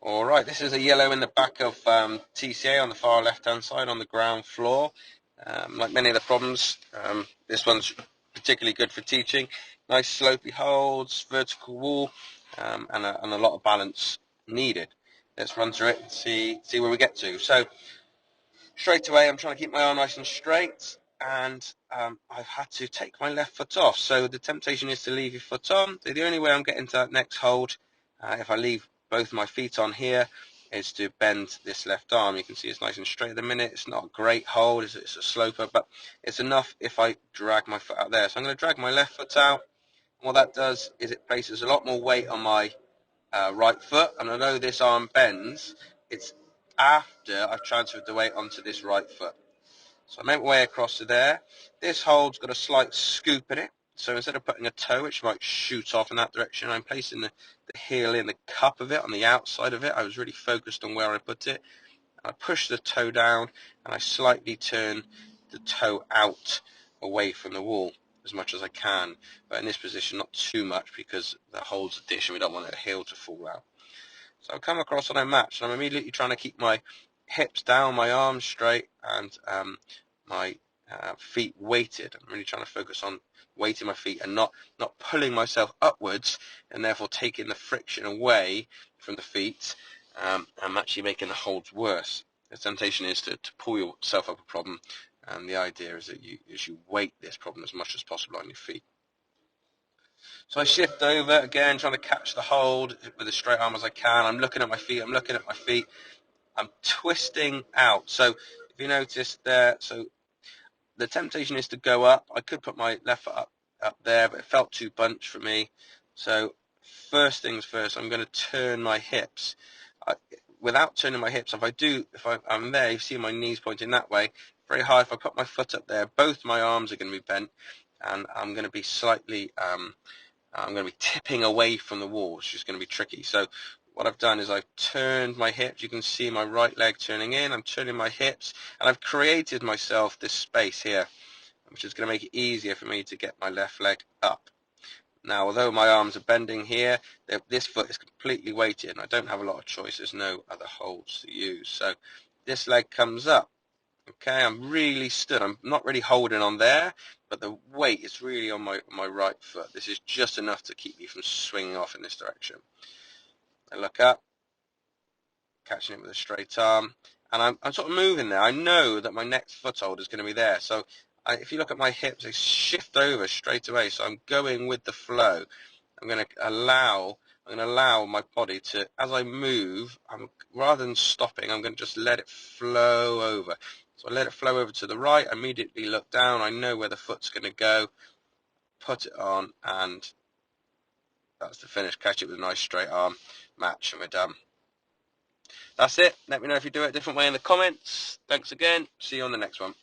Alright, this is a yellow in the back of TCA on the far left hand side on the ground floor. Like many of the problems, this one's particularly good for teaching. Nice slopey holds, vertical wall, and a lot of balance needed. Let's run through it and see where we get to. So straight away I'm trying to keep my arm nice and straight, and I've had to take my left foot off. So the temptation is to leave your foot on. The only way I'm getting to that next hold, if I leave both my feet on here, is to bend this left arm. You can see it's nice and straight at the minute. It's not a great hold, it's a sloper, but it's enough if I drag my foot out there. So I'm going to drag my left foot out. What that does is it places a lot more weight on my right foot, and although this arm bends, it's after I've transferred the weight onto this right foot. So I make my way across to there. This hold's got a slight scoop in it, so instead of putting a toe which might shoot off in that direction, I'm placing the heel in the cup of it, on the outside of it. I was really focused on where I put it. I push the toe down and I slightly turn the toe out away from the wall as much as I can, but in this position not too much because the hold's a dish and we don't want the heel to fall out. So I come across and I match, and I'm immediately trying to keep my hips down, my arms straight, and my feet weighted. I'm really trying to focus on weighting my feet and not pulling myself upwards and therefore taking the friction away from the feet. I'm actually making the holds worse. The temptation is to pull yourself up a problem, and the idea is that you weight this problem as much as possible on your feet. So I shift over again, trying to catch the hold with as straight arm as I can. I'm looking at my feet. I'm twisting out. So if you notice there, so the temptation is to go up. I could put my left foot up there, but it felt too bunched for me. So first things first, I'm going to turn my hips. Without turning my hips, if I'm there, you see my knees pointing that way. Very hard. If I put my foot up there, both my arms are going to be bent, and I'm going to be slightly I'm going to be tipping away from the wall, which is going to be tricky. So what I've done is I've turned my hips. You can see my right leg turning in. I'm turning my hips, and I've created myself this space here, which is going to make it easier for me to get my left leg up. Now, although my arms are bending here, this foot is completely weighted, and I don't have a lot of choice. There's no other holds to use. So this leg comes up. Okay, I'm really stood. I'm not really holding on there, but the weight is really on my right foot. This is just enough to keep me from swinging off in this direction. I look up, catching it with a straight arm, and I'm sort of moving there. I know that my next foothold is going to be there. So if you look at my hips, they shift over straight away. So I'm going with the flow. I'm going to allow my body to, as I move, rather than stopping, I'm going to just let it flow over. So I let it flow over to the right, immediately look down, I know where the foot's going to go, put it on, and that's the finish. Catch it with a nice straight arm, match, and we're done. That's it. Let me know if you do it a different way in the comments. Thanks again. See you on the next one.